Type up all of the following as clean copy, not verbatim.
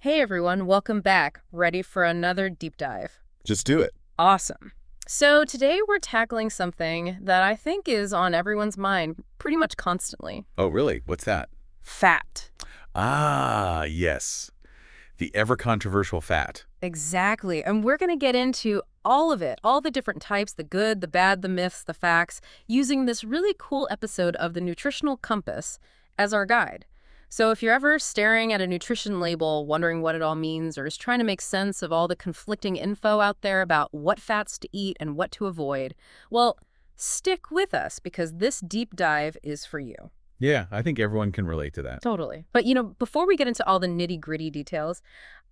Hey everyone, welcome back. Ready for another deep dive? Just do it. Awesome. So today we're tackling something that I think is on everyone's mind pretty much constantly. Oh, really? What's that? Fat. Ah, yes. The ever-controversial fat. Exactly. And we're going to get into all of it, all the different types, the good, the bad, the myths, the facts, using this really cool episode of the Nutritional Compass as our guide. So if you're ever staring at a nutrition label, wondering what it all means, or just trying to make sense of all the conflicting info out there about what fats to eat and what to avoid, well, stick with us because this deep dive is for you. Yeah, I think everyone can relate to that. Totally. But, before we get into all the nitty-gritty details,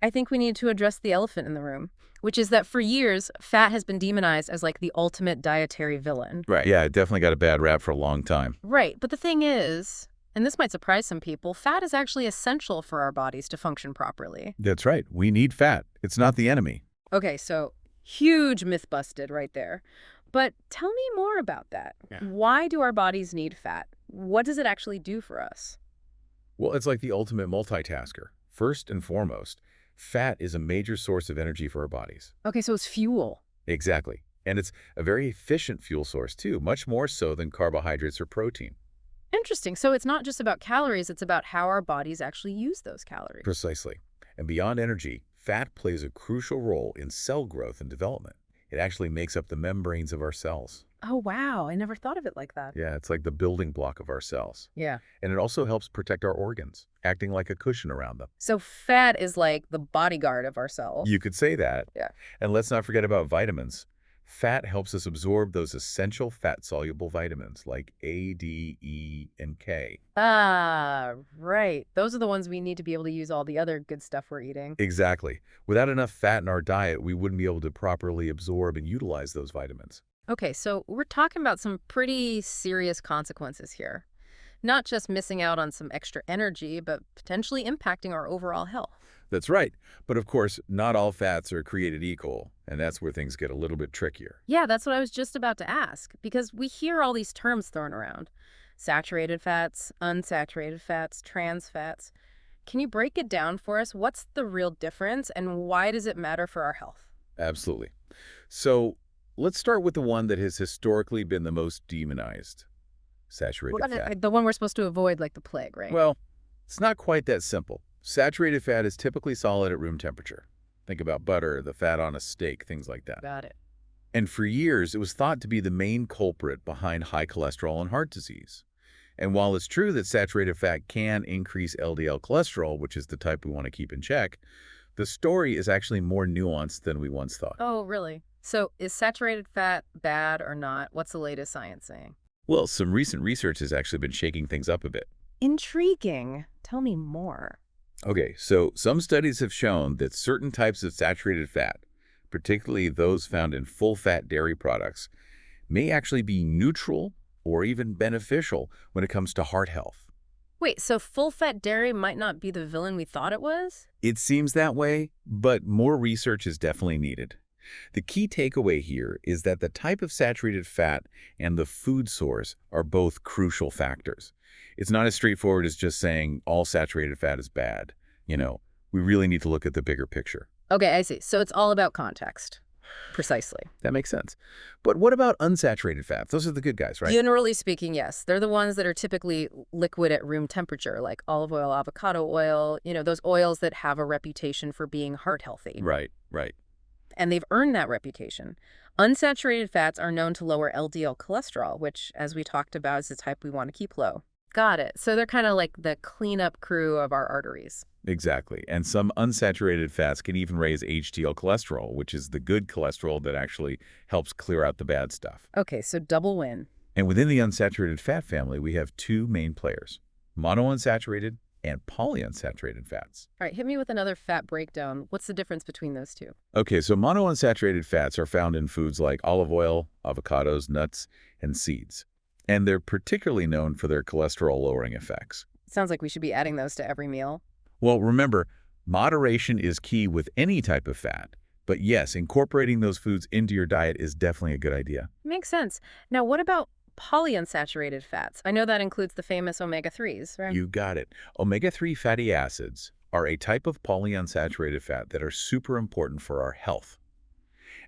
I think we need to address the elephant in the room, which is that for years, fat has been demonized as like the ultimate dietary villain. Right. Yeah, it definitely got a bad rap for a long time. Right. But the thing is, and this might surprise some people, fat is actually essential for our bodies to function properly. That's right. We need fat. It's not the enemy. Okay, so huge myth busted right there. But tell me more about that. Yeah. Why do our bodies need fat? What does it actually do for us? Well, it's like the ultimate multitasker. First and foremost, fat is a major source of energy for our bodies. Okay, so it's fuel. Exactly. And it's a very efficient fuel source, too, much more so than carbohydrates or protein. Interesting. So it's not just about calories, it's about how our bodies actually use those calories. Precisely. And beyond energy, fat plays a crucial role in cell growth and development. It actually makes up the membranes of our cells. Oh, wow. I never thought of it like that. Yeah, it's like the building block of our cells. Yeah. And it also helps protect our organs, acting like a cushion around them. So fat is like the bodyguard of our cells. You could say that. Yeah. And let's not forget about vitamins. Fat helps us absorb those essential fat-soluble vitamins like A, D, E, and K. Ah, right. Those are the ones we need to be able to use all the other good stuff we're eating. Exactly. Without enough fat in our diet, we wouldn't be able to properly absorb and utilize those vitamins. Okay, so we're talking about some pretty serious consequences here. Not just missing out on some extra energy, but potentially impacting our overall health. That's right. But of course, not all fats are created equal, and that's where things get a little bit trickier. Yeah, that's what I was just about to ask, because we hear all these terms thrown around. Saturated fats, unsaturated fats, trans fats. Can you break it down for us? What's the real difference, and why does it matter for our health? Absolutely. So let's start with the one that has historically been the most demonized, saturated fat. The one we're supposed to avoid like the plague, right? Well, it's not quite that simple. Saturated fat is typically solid at room temperature. Think about butter, the fat on a steak, things like that. Got it. And for years, it was thought to be the main culprit behind high cholesterol and heart disease. And while it's true that saturated fat can increase LDL cholesterol, which is the type we want to keep in check, the story is actually more nuanced than we once thought. Oh, really? So is saturated fat bad or not? What's the latest science saying? Well, some recent research has actually been shaking things up a bit. Intriguing. Tell me more. Okay, so some studies have shown that certain types of saturated fat, particularly those found in full-fat dairy products, may actually be neutral or even beneficial when it comes to heart health. Wait, so full-fat dairy might not be the villain we thought it was? It seems that way, but more research is definitely needed. The key takeaway here is that the type of saturated fat and the food source are both crucial factors. It's not as straightforward as just saying all saturated fat is bad. We really need to look at the bigger picture. Okay, I see. So it's all about context. Precisely. That makes sense. But what about unsaturated fats? Those are the good guys, right? Generally speaking, yes. They're the ones that are typically liquid at room temperature, like olive oil, avocado oil, those oils that have a reputation for being heart healthy. Right, right. And they've earned that reputation. Unsaturated fats are known to lower LDL cholesterol, which, as we talked about, is the type we want to keep low. Got it. So they're kind of like the cleanup crew of our arteries. Exactly. And some unsaturated fats can even raise HDL cholesterol, which is the good cholesterol that actually helps clear out the bad stuff. Okay, so double win. And within the unsaturated fat family, we have two main players, monounsaturated and polyunsaturated fats. All right, hit me with another fat breakdown. What's the difference between those two? Okay, so monounsaturated fats are found in foods like olive oil, avocados, nuts, and seeds. And they're particularly known for their cholesterol-lowering effects. Sounds like we should be adding those to every meal. Well, remember, moderation is key with any type of fat. But yes, incorporating those foods into your diet is definitely a good idea. Makes sense. Now, what about polyunsaturated fats? I know that includes the famous omega-3s, right? You got it. Omega-3 fatty acids, are a type of polyunsaturated fat that are super important for our health.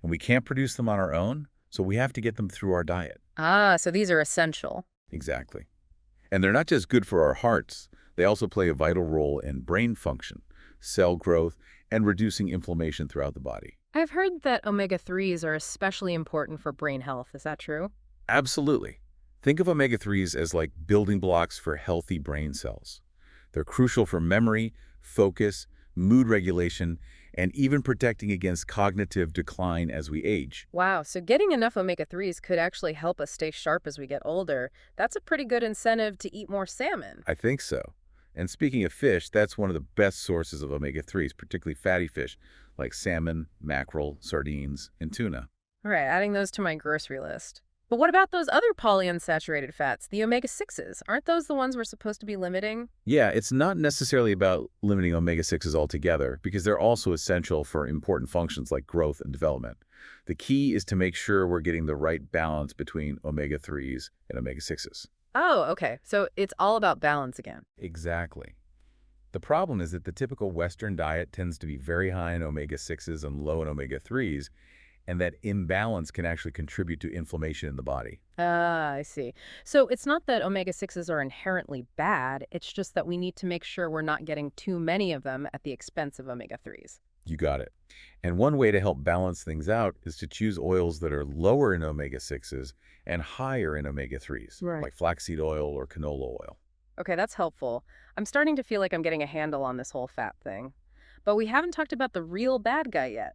And we can't produce them on our own, so we have to get them through our diet. Ah, so these are essential. Exactly. And they're not just good for our hearts, they also play a vital role in brain function, cell growth, and reducing inflammation throughout the body. I've heard that omega-3s are especially important for brain health. Is that true? Absolutely. Think of omega-3s as like building blocks for healthy brain cells. They're crucial for memory, focus, mood regulation, and even protecting against cognitive decline as we age. Wow, so getting enough omega-3s could actually help us stay sharp as we get older. That's a pretty good incentive to eat more salmon. I think so. And speaking of fish, that's one of the best sources of omega-3s, particularly fatty fish like salmon, mackerel, sardines, and tuna. All right, adding those to my grocery list. But what about those other polyunsaturated fats, the omega-6s? Aren't those the ones we're supposed to be limiting? Yeah, it's not necessarily about limiting omega-6s altogether because they're also essential for important functions like growth and development. The key is to make sure we're getting the right balance between omega-3s and omega-6s. Oh, okay. So it's all about balance again. Exactly. The problem is that the typical Western diet tends to be very high in omega-6s and low in omega-3s, and that imbalance can actually contribute to inflammation in the body. Ah, I see. So it's not that omega-6s are inherently bad, it's just that we need to make sure we're not getting too many of them at the expense of omega-3s. You got it. And one way to help balance things out is to choose oils that are lower in omega-6s and higher in omega-3s, Right. like flaxseed oil or canola oil. Okay, that's helpful. I'm starting to feel like I'm getting a handle on this whole fat thing. But we haven't talked about the real bad guy yet.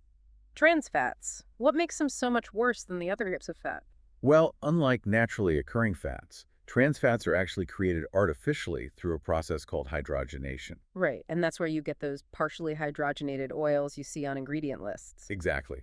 Trans fats. What makes them so much worse than the other types of fat? Well, unlike naturally occurring fats, trans fats are actually created artificially through a process called hydrogenation. Right, and that's where you get those partially hydrogenated oils you see on ingredient lists. Exactly.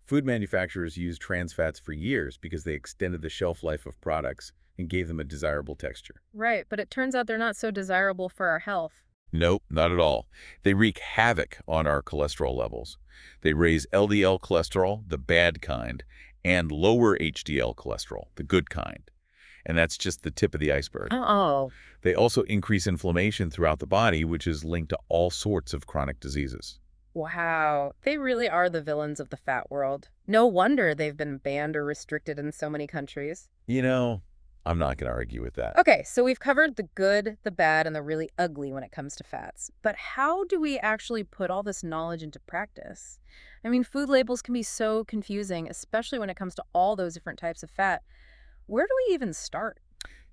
Food manufacturers used trans fats for years because they extended the shelf life of products and gave them a desirable texture. Right, but it turns out they're not so desirable for our health. Nope, not at all. They wreak havoc on our cholesterol levels. They raise LDL cholesterol, the bad kind, and lower HDL cholesterol, the good kind. And that's just the tip of the iceberg. Oh, They also increase inflammation throughout the body, which is linked to all sorts of chronic diseases. wow. They really are the villains of the fat world. No wonder they've been banned or restricted in so many countries. You know, I'm not going to argue with that. Okay, so we've covered the good, the bad, and the really ugly when it comes to fats. But how do we actually put all this knowledge into practice? I mean, food labels can be so confusing, especially when it comes to all those different types of fat. Where do we even start?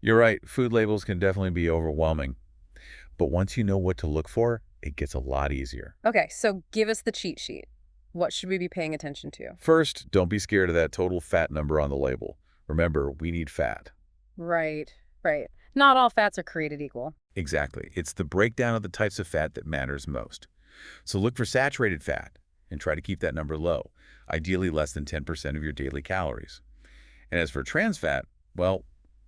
You're right, food labels can definitely be overwhelming. But once you know what to look for, it gets a lot easier. Okay, so give us the cheat sheet. What should we be paying attention to? First, don't be scared of that total fat number on the label. Remember, we need fat. Right, right. Not all fats are created equal. Exactly. It's the breakdown of the types of fat that matters most. So look for saturated fat and try to keep that number low, ideally less than 10% of your daily calories. And as for trans fat, well,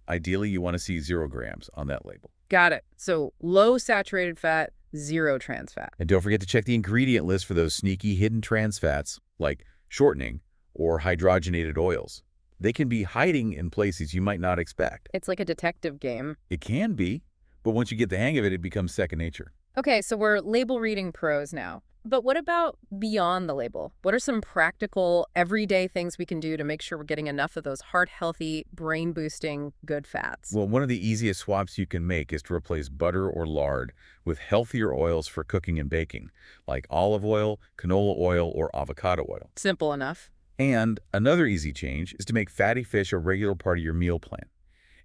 ideally you want to see 0 grams on that label. Got it. So low saturated fat, zero trans fat. And don't forget to check the ingredient list for those sneaky hidden trans fats like shortening or hydrogenated oils. They can be hiding in places you might not expect. It's like a detective game. It can be, but once you get the hang of it, it becomes second nature. Okay, so we're label reading pros now. But what about beyond the label? What are some practical, everyday things we can do to make sure we're getting enough of those heart-healthy, brain-boosting, good fats? Well, one of the easiest swaps you can make is to replace butter or lard with healthier oils for cooking and baking, like olive oil, canola oil, or avocado oil. Simple enough. And another easy change is to make fatty fish a regular part of your meal plan.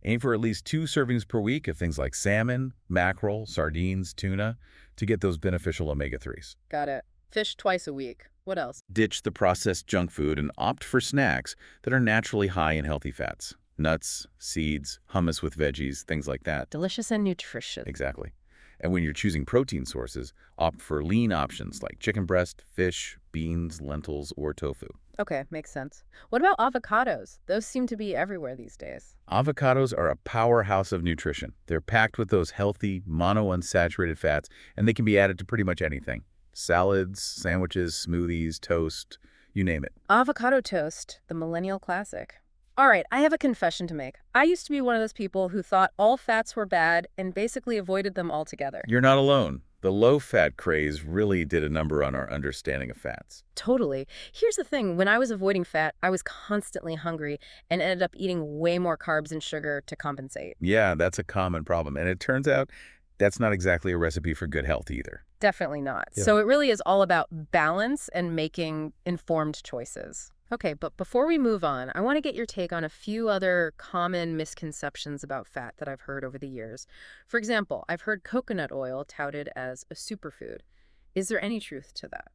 Aim for at least 2 servings per week of things like salmon, mackerel, sardines, tuna to get those beneficial omega-3s. Got it. Fish twice a week. What else? Ditch the processed junk food and opt for snacks that are naturally high in healthy fats. Nuts, seeds, hummus with veggies, things like that. Delicious and nutritious. Exactly. And when you're choosing protein sources, opt for lean options like chicken breast, fish, beans, lentils, or tofu. Okay, makes sense. What about avocados? Those seem to be everywhere these days. Avocados are a powerhouse of nutrition. They're packed with those healthy, monounsaturated fats, and they can be added to pretty much anything. Salads, sandwiches, smoothies, toast, you name it. Avocado toast, the millennial classic. All right, I have a confession to make. I used to be one of those people who thought all fats were bad and basically avoided them altogether. You're not alone. The low-fat craze really did a number on our understanding of fats. Totally. Here's the thing. When I was avoiding fat, I was constantly hungry and ended up eating way more carbs and sugar to compensate. Yeah, that's a common problem, and it turns out that's not exactly a recipe for good health either. Definitely not. Yeah. So it really is all about balance and making informed choices. Okay, but before we move on, I want to get your take on a few other common misconceptions about fat that I've heard over the years. For example, I've heard coconut oil touted as a superfood. Is there any truth to that?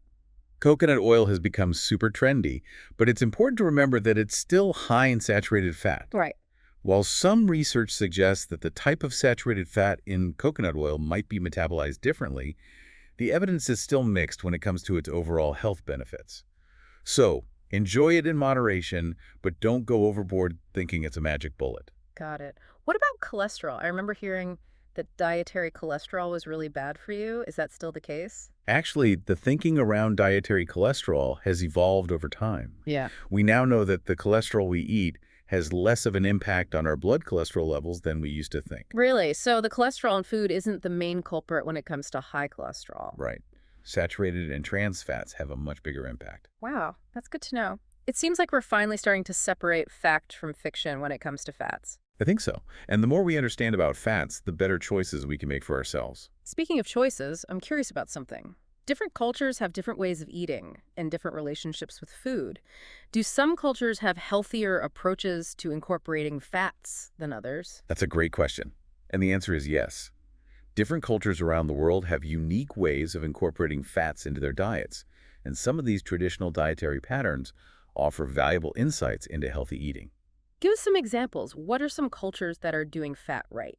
Coconut oil has become super trendy, but it's important to remember that it's still high in saturated fat. Right. While some research suggests that the type of saturated fat in coconut oil might be metabolized differently, the evidence is still mixed when it comes to its overall health benefits. So, enjoy it in moderation, but don't go overboard thinking it's a magic bullet. Got it. What about cholesterol? I remember hearing that dietary cholesterol was really bad for you. Is that still the case? Actually, the thinking around dietary cholesterol has evolved over time. Yeah. We now know that the cholesterol we eat has less of an impact on our blood cholesterol levels than we used to think. Really? So the cholesterol in food isn't the main culprit when it comes to high cholesterol? Right. Saturated and trans fats have a much bigger impact. Wow, that's good to know. It seems like we're finally starting to separate fact from fiction when it comes to fats. I think so. And the more we understand about fats, the better choices we can make for ourselves. Speaking of choices, I'm curious about something. Different cultures have different ways of eating and different relationships with food. Do some cultures have healthier approaches to incorporating fats than others? That's a great question. And the answer is yes. Different cultures around the world have unique ways of incorporating fats into their diets, and some of these traditional dietary patterns offer valuable insights into healthy eating. Give us some examples. What are some cultures that are doing fat right?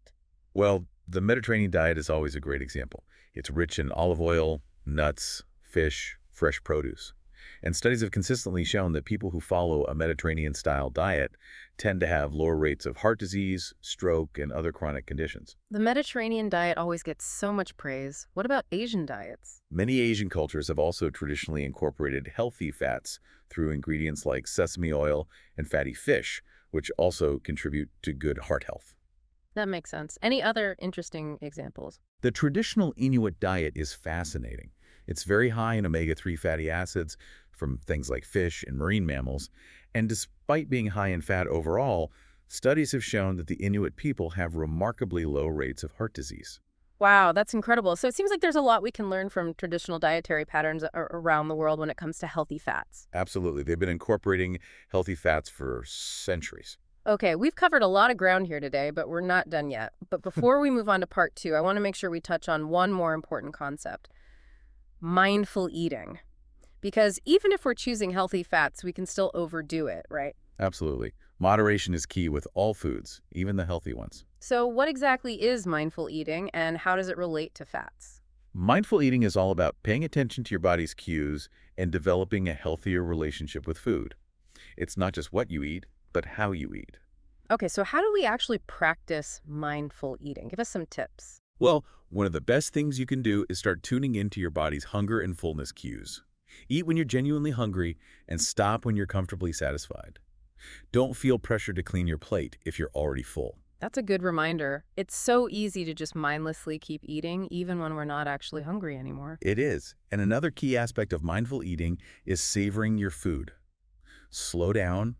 Well, the Mediterranean diet is always a great example. It's rich in olive oil, nuts, fish, fresh produce. And studies have consistently shown that people who follow a Mediterranean-style diet tend to have lower rates of heart disease, stroke, and other chronic conditions. The Mediterranean diet always gets so much praise. What about Asian diets? Many Asian cultures have also traditionally incorporated healthy fats through ingredients like sesame oil and fatty fish, which also contribute to good heart health. That makes sense. Any other interesting examples? The traditional Inuit diet is fascinating. It's very high in omega-3 fatty acids from things like fish and marine mammals, and despite being high in fat overall, studies have shown that the Inuit people have remarkably low rates of heart disease. Wow, that's incredible. So it seems like there's a lot we can learn from traditional dietary patterns around the world when it comes to healthy fats. Absolutely. They've been incorporating healthy fats for centuries. Okay, we've covered a lot of ground here today, but we're not done yet. But before we move on to part two, I want to make sure we touch on one more important concept: mindful eating. Because even if we're choosing healthy fats, we can still overdo it, right? Absolutely. Moderation is key with all foods, even the healthy ones. So what exactly is mindful eating, and how does it relate to fats? Mindful eating is all about paying attention to your body's cues and developing a healthier relationship with food. It's not just what you eat, but how you eat. Okay, so how do we actually practice mindful eating? Give us some tips. Well, one of the best things you can do is start tuning into your body's hunger and fullness cues. Eat when you're genuinely hungry and stop when you're comfortably satisfied. Don't feel pressure to clean your plate if you're already full. That's a good reminder. It's so easy to just mindlessly keep eating, even when we're not actually hungry anymore. It is. And another key aspect of mindful eating is savoring your food. Slow down,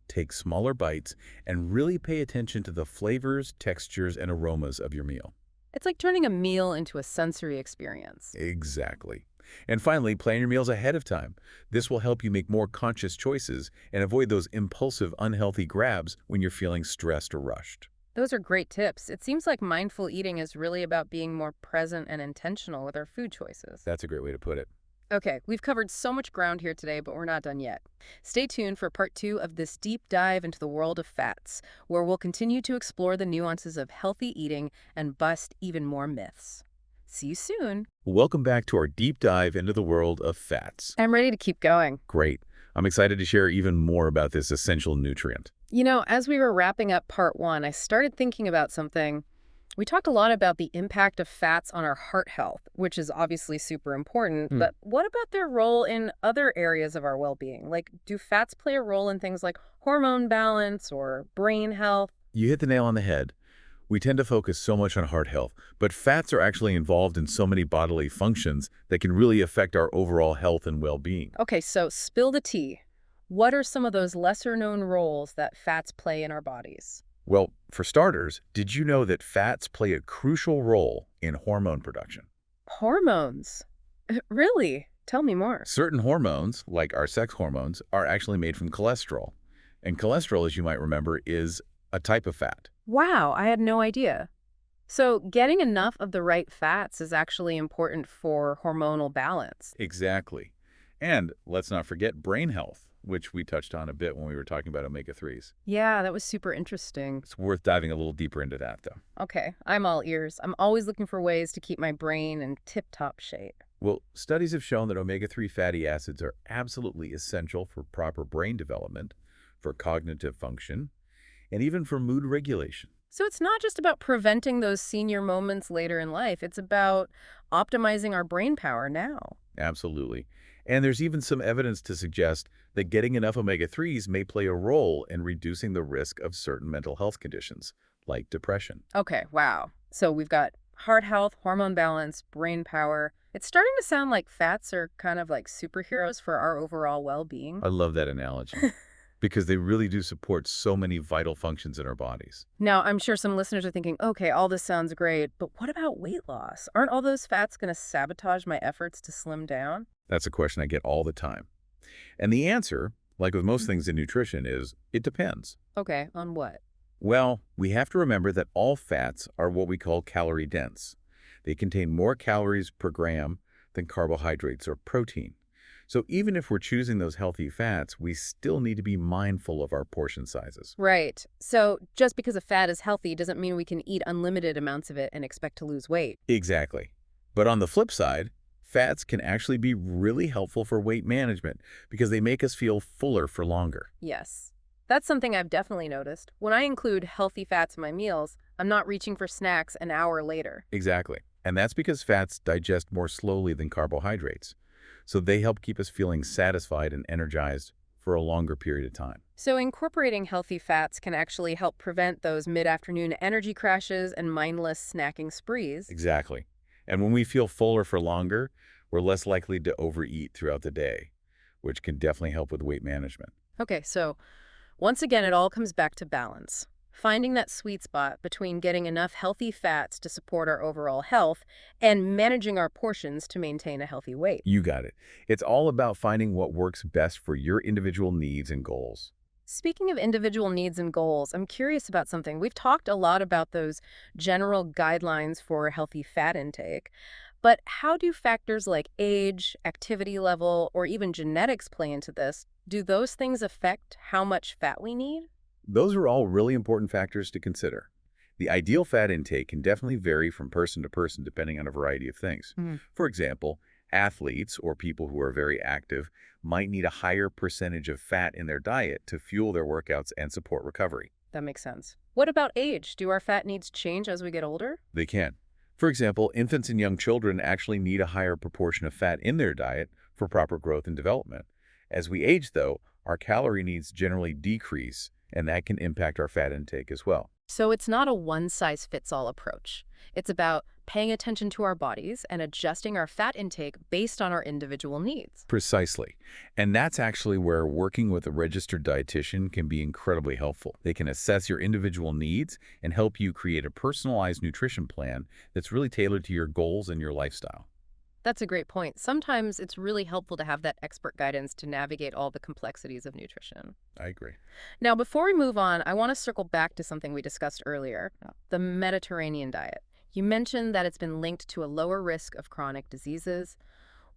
take smaller bites, and really pay attention to the flavors, textures, and aromas of your meal. It's like turning a meal into a sensory experience. Exactly. And finally, plan your meals ahead of time. This will help you make more conscious choices and avoid those impulsive, unhealthy grabs when you're feeling stressed or rushed. Those are great tips. It seems like mindful eating is really about being more present and intentional with our food choices. That's a great way to put it. Okay, we've covered so much ground here today, but we're not done yet. Stay tuned for part two of this deep dive into the world of fats, where we'll continue to explore the nuances of healthy eating and bust even more myths. See you soon. Welcome back to our deep dive into the world of fats. I'm ready to keep going. Great. I'm excited to share even more about this essential nutrient. You know, as we were wrapping up part one, I started thinking about something. We talked a lot about the impact of fats on our heart health, which is obviously super important, but what about their role in other areas of our well-being? Like, do fats play a role in things like hormone balance or brain health? You hit the nail on the head. We tend to focus so much on heart health, but fats are actually involved in so many bodily functions that can really affect our overall health and well-being. Okay, so spill the tea. What are some of those lesser-known roles that fats play in our bodies? Well, for starters, did you know that fats play a crucial role in hormone production? Hormones. Really? Tell me more. Certain hormones, like our sex hormones, are actually made from cholesterol. And cholesterol, as you might remember, is a type of fat. Wow, I had no idea. So getting enough of the right fats is actually important for hormonal balance. Exactly. And let's not forget brain health, which we touched on a bit when we were talking about omega-3s. Yeah, that was super interesting. It's worth diving a little deeper into that, though. Okay, I'm all ears. I'm always looking for ways to keep my brain in tip-top shape. Well, studies have shown that omega-3 fatty acids are absolutely essential for proper brain development, for cognitive function, and even for mood regulation. So it's not just about preventing those senior moments later in life. It's about optimizing our brain power now. Absolutely. And there's even some evidence to suggest that getting enough omega-3s may play a role in reducing the risk of certain mental health conditions, like depression. Okay, wow. So we've got heart health, hormone balance, brain power. It's starting to sound like fats are kind of like superheroes for our overall well-being. I love that analogy because they really do support so many vital functions in our bodies. Now, I'm sure some listeners are thinking, okay, all this sounds great, but what about weight loss? Aren't all those fats going to sabotage my efforts to slim down? That's a question I get all the time. And the answer, like with most things in nutrition, is it depends. Okay, on what? Well, we have to remember that all fats are what we call calorie dense. They contain more calories per gram than carbohydrates or protein. So even if we're choosing those healthy fats, we still need to be mindful of our portion sizes. Right. So just because a fat is healthy doesn't mean we can eat unlimited amounts of it and expect to lose weight. Exactly. But on the flip side, fats can actually be really helpful for weight management because they make us feel fuller for longer. Yes. That's something I've definitely noticed. When I include healthy fats in my meals, I'm not reaching for snacks an hour later. Exactly. And that's because fats digest more slowly than carbohydrates. So they help keep us feeling satisfied and energized for a longer period of time. So incorporating healthy fats can actually help prevent those mid-afternoon energy crashes and mindless snacking sprees. Exactly. And when we feel fuller for longer, we're less likely to overeat throughout the day, which can definitely help with weight management. Okay, so once again, it all comes back to balance. Finding that sweet spot between getting enough healthy fats to support our overall health and managing our portions to maintain a healthy weight. You got it. It's all about finding what works best for your individual needs and goals. Speaking of individual needs and goals, I'm curious about something. We've talked a lot about those general guidelines for healthy fat intake, but how do factors like age, activity level, or even genetics play into this? Do those things affect how much fat we need? Those are all really important factors to consider. The ideal fat intake can definitely vary from person to person depending on a variety of things. Mm. For example, athletes or people who are very active might need a higher percentage of fat in their diet to fuel their workouts and support recovery. That makes sense. What about age? Do our fat needs change as we get older? They can. For example, infants and young children actually need a higher proportion of fat in their diet for proper growth and development. As we age, though, our calorie needs generally decrease, and that can impact our fat intake as well. So it's not a one-size-fits-all approach. It's about paying attention to our bodies and adjusting our fat intake based on our individual needs. Precisely. And that's actually where working with a registered dietitian can be incredibly helpful. They can assess your individual needs and help you create a personalized nutrition plan that's really tailored to your goals and your lifestyle. That's a great point. Sometimes it's really helpful to have that expert guidance to navigate all the complexities of nutrition. I agree. Now, before we move on, I want to circle back to something we discussed earlier, the Mediterranean diet. You mentioned that it's been linked to a lower risk of chronic diseases.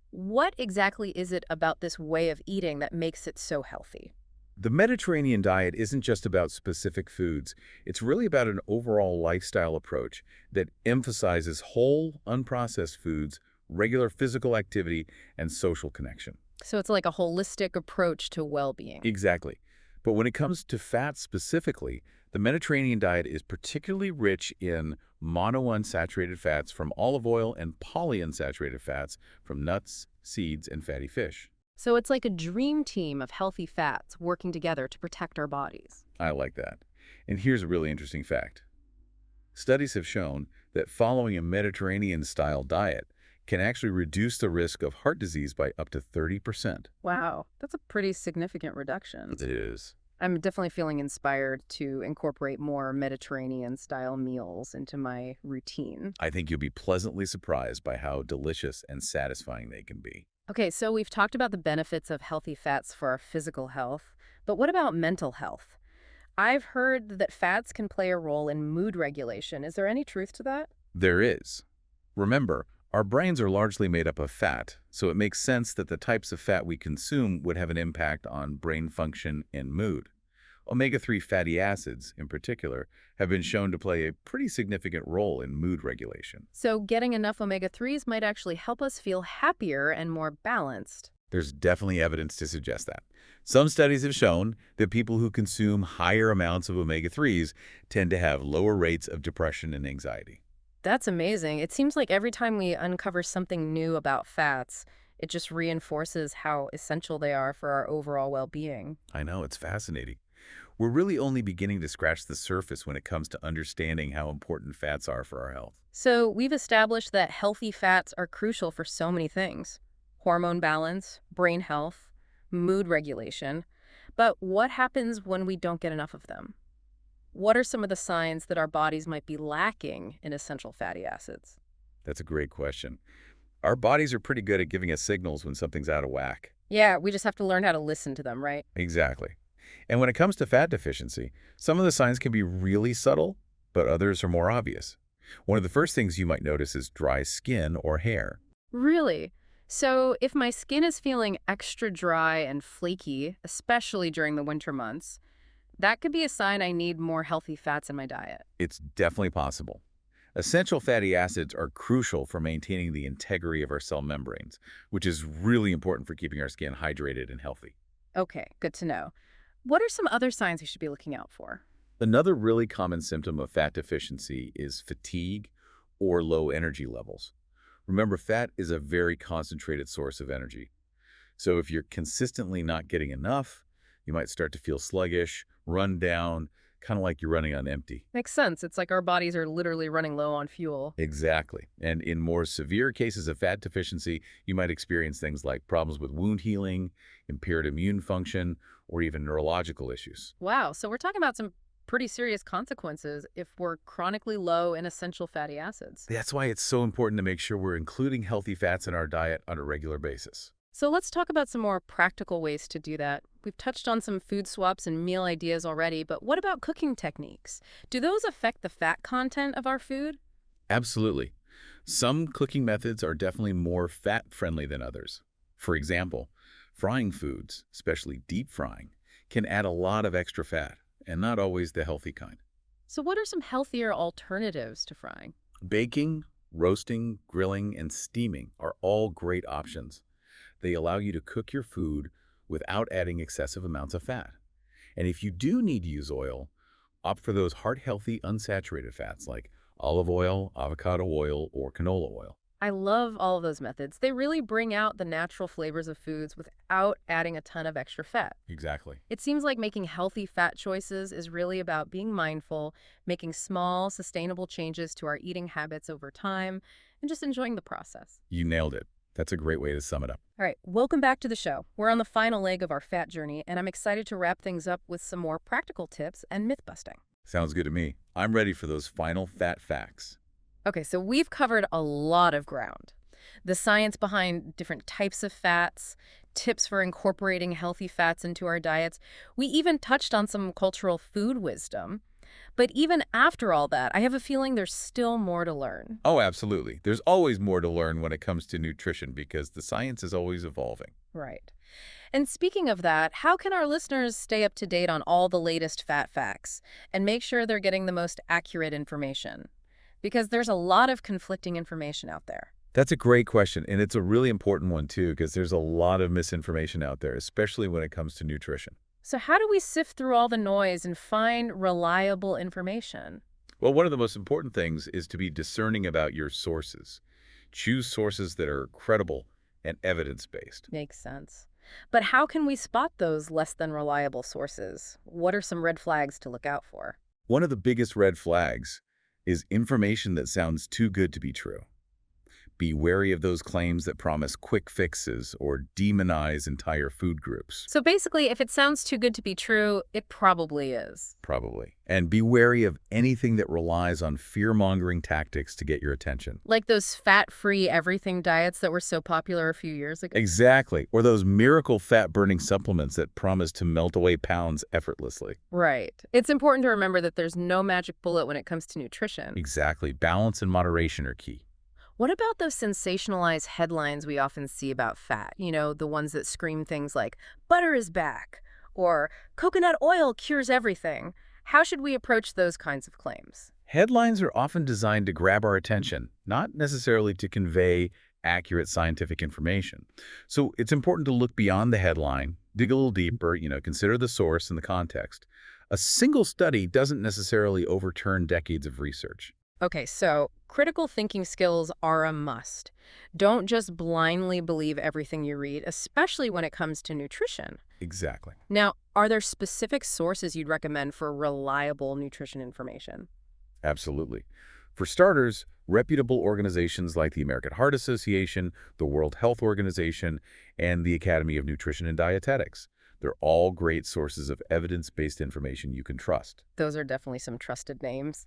What exactly is it about this way of eating that makes it so healthy? The Mediterranean diet isn't just about specific foods. It's really about an overall lifestyle approach that emphasizes whole, unprocessed foods, regular physical activity, and social connection. So it's like a holistic approach to well-being. Exactly. But when it comes to fats specifically, the Mediterranean diet is particularly rich in monounsaturated fats from olive oil and polyunsaturated fats from nuts, seeds, and fatty fish. So it's like a dream team of healthy fats working together to protect our bodies. I like that. And here's a really interesting fact. Studies have shown that following a Mediterranean-style diet can actually reduce the risk of heart disease by up to 30%. Wow, that's a pretty significant reduction. It is. I'm definitely feeling inspired to incorporate more Mediterranean-style meals into my routine. I think you'll be pleasantly surprised by how delicious and satisfying they can be. Okay, so we've talked about the benefits of healthy fats for our physical health, but what about mental health? I've heard that fats can play a role in mood regulation. Is there any truth to that? There is. Remember, our brains are largely made up of fat, so it makes sense that the types of fat we consume would have an impact on brain function and mood. Omega-3 fatty acids, in particular, have been shown to play a pretty significant role in mood regulation. So getting enough omega-3s might actually help us feel happier and more balanced. There's definitely evidence to suggest that. Some studies have shown that people who consume higher amounts of omega-3s tend to have lower rates of depression and anxiety. That's amazing. It seems like every time we uncover something new about fats, it just reinforces how essential they are for our overall well-being. I know, it's fascinating. We're really only beginning to scratch the surface when it comes to understanding how important fats are for our health. So we've established that healthy fats are crucial for so many things: hormone balance, brain health, mood regulation. But what happens when we don't get enough of them? What are some of the signs that our bodies might be lacking in essential fatty acids? That's a great question. Our bodies are pretty good at giving us signals when something's out of whack. Yeah, we just have to learn how to listen to them, right? Exactly. And when it comes to fat deficiency, some of the signs can be really subtle, but others are more obvious. One of the first things you might notice is dry skin or hair. Really? So if my skin is feeling extra dry and flaky, especially during the winter months, that could be a sign I need more healthy fats in my diet. It's definitely possible. Essential fatty acids are crucial for maintaining the integrity of our cell membranes, which is really important for keeping our skin hydrated and healthy. Okay, good to know. What are some other signs we should be looking out for? Another really common symptom of fat deficiency is fatigue or low energy levels. Remember, fat is a very concentrated source of energy. So if you're consistently not getting enough, you might start to feel sluggish, run down, kind of like you're running on empty. Makes sense. It's like our bodies are literally running low on fuel. Exactly. And in more severe cases of fat deficiency, you might experience things like problems with wound healing, impaired immune function, or even neurological issues. Wow, so we're talking about some pretty serious consequences if we're chronically low in essential fatty acids. That's why it's so important to make sure we're including healthy fats in our diet on a regular basis. So let's talk about some more practical ways to do that. We've touched on some food swaps and meal ideas already, but what about cooking techniques? Do those affect the fat content of our food? Absolutely. Some cooking methods are definitely more fat-friendly than others. For example, frying foods, especially deep frying, can add a lot of extra fat, and not always the healthy kind. So what are some healthier alternatives to frying? Baking, roasting, grilling, and steaming are all great options. They allow you to cook your food without adding excessive amounts of fat. And if you do need to use oil, opt for those heart-healthy unsaturated fats like olive oil, avocado oil, or canola oil. I love all of those methods. They really bring out the natural flavors of foods without adding a ton of extra fat. Exactly. It seems like making healthy fat choices is really about being mindful, making small, sustainable changes to our eating habits over time, and just enjoying the process. You nailed it. That's a great way to sum it up. All right, welcome back to the show. We're on the final leg of our fat journey, and I'm excited to wrap things up with some more practical tips and myth busting. Sounds good to me. I'm ready for those final fat facts. Okay, so we've covered a lot of ground. The science behind different types of fats, tips for incorporating healthy fats into our diets. We even touched on some cultural food wisdom. But even after all that, I have a feeling there's still more to learn. Oh, absolutely. There's always more to learn when it comes to nutrition because the science is always evolving. Right. And speaking of that, how can our listeners stay up to date on all the latest fat facts and make sure they're getting the most accurate information? Because there's a lot of conflicting information out there. That's a great question, and it's a really important one, too, because there's a lot of misinformation out there, especially when it comes to nutrition. So how do we sift through all the noise and find reliable information? Well, one of the most important things is to be discerning about your sources. Choose sources that are credible and evidence-based. Makes sense. But how can we spot those less than reliable sources? What are some red flags to look out for? One of the biggest red flags is information that sounds too good to be true. Be wary of those claims that promise quick fixes or demonize entire food groups. So basically, if it sounds too good to be true, it probably is. Probably. And be wary of anything that relies on fear-mongering tactics to get your attention. Like those fat-free everything diets that were so popular a few years ago. Exactly. Or those miracle fat-burning supplements that promise to melt away pounds effortlessly. Right. It's important to remember that there's no magic bullet when it comes to nutrition. Exactly. Balance and moderation are key. What about those sensationalized headlines we often see about fat? You know, the ones that scream things like, butter is back, or coconut oil cures everything. How should we approach those kinds of claims? Headlines are often designed to grab our attention, not necessarily to convey accurate scientific information. So it's important to look beyond the headline, dig a little deeper, consider the source and the context. A single study doesn't necessarily overturn decades of research. Okay, so critical thinking skills are a must. Don't just blindly believe everything you read, especially when it comes to nutrition. Exactly. Now, are there specific sources you'd recommend for reliable nutrition information? Absolutely. For starters, reputable organizations like the American Heart Association, the World Health Organization, and the Academy of Nutrition and Dietetics. They're all great sources of evidence-based information you can trust. Those are definitely some trusted names.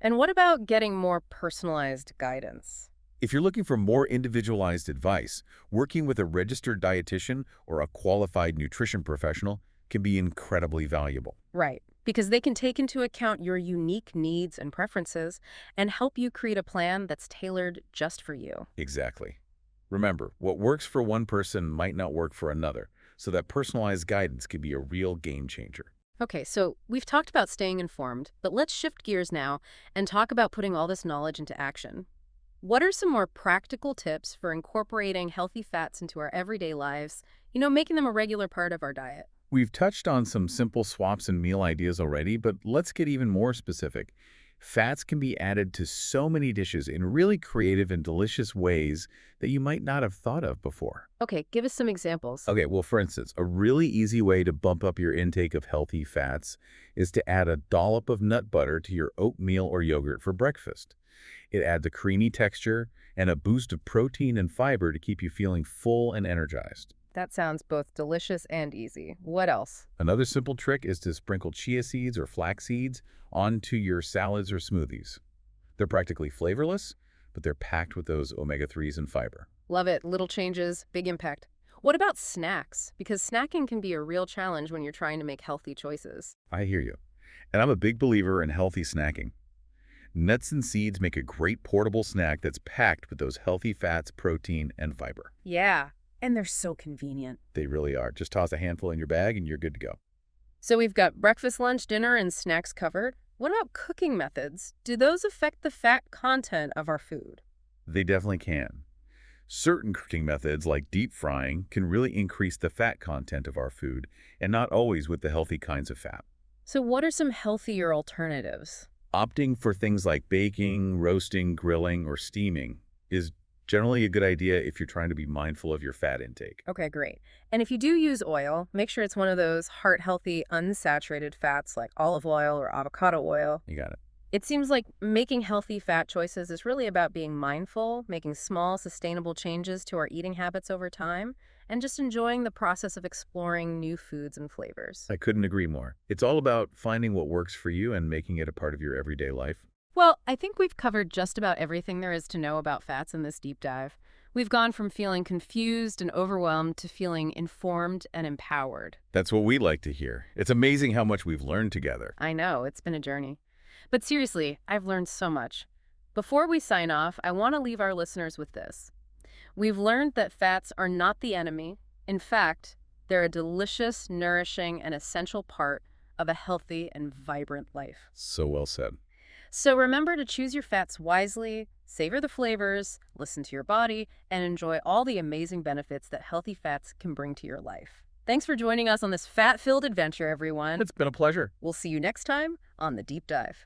And what about getting more personalized guidance? If you're looking for more individualized advice, working with a registered dietitian or a qualified nutrition professional can be incredibly valuable. Right, because they can take into account your unique needs and preferences and help you create a plan that's tailored just for you. Exactly. Remember, what works for one person might not work for another, so that personalized guidance can be a real game changer. Okay, so we've talked about staying informed, but let's shift gears now and talk about putting all this knowledge into action. What are some more practical tips for incorporating healthy fats into our everyday lives, making them a regular part of our diet? We've touched on some simple swaps and meal ideas already, but let's get even more specific. Fats can be added to so many dishes in really creative and delicious ways that you might not have thought of before. Okay, give us some examples. Okay, well, for instance, a really easy way to bump up your intake of healthy fats is to add a dollop of nut butter to your oatmeal or yogurt for breakfast. It adds a creamy texture and a boost of protein and fiber to keep you feeling full and energized. That sounds both delicious and easy. What else? Another simple trick is to sprinkle chia seeds or flax seeds onto your salads or smoothies. They're practically flavorless, but they're packed with those omega-3s and fiber. Love it. Little changes, big impact. What about snacks? Because snacking can be a real challenge when you're trying to make healthy choices. I hear you. And I'm a big believer in healthy snacking. Nuts and seeds make a great portable snack that's packed with those healthy fats, protein, and fiber. Yeah, and they're so convenient. They really are. Just toss a handful in your bag and you're good to go. So we've got breakfast, lunch, dinner, and snacks covered. What about cooking methods? Do those affect the fat content of our food? They definitely can. Certain cooking methods, like deep frying, can really increase the fat content of our food, and not always with the healthy kinds of fat. So what are some healthier alternatives? Opting for things like baking, roasting, grilling, or steaming is generally a good idea if you're trying to be mindful of your fat intake. Okay, great. And if you do use oil, make sure it's one of those heart-healthy, unsaturated fats like olive oil or avocado oil. You got it. It seems like making healthy fat choices is really about being mindful, making small, sustainable changes to our eating habits over time, and just enjoying the process of exploring new foods and flavors. I couldn't agree more. It's all about finding what works for you and making it a part of your everyday life. Well, I think we've covered just about everything there is to know about fats in this deep dive. We've gone from feeling confused and overwhelmed to feeling informed and empowered. That's what we like to hear. It's amazing how much we've learned together. I know, it's been a journey. But seriously, I've learned so much. Before we sign off, I want to leave our listeners with this. We've learned that fats are not the enemy. In fact, they're a delicious, nourishing, and essential part of a healthy and vibrant life. So well said. So remember to choose your fats wisely, savor the flavors, listen to your body, and enjoy all the amazing benefits that healthy fats can bring to your life. Thanks for joining us on this fat-filled adventure, everyone. It's been a pleasure. We'll see you next time on The Deep Dive.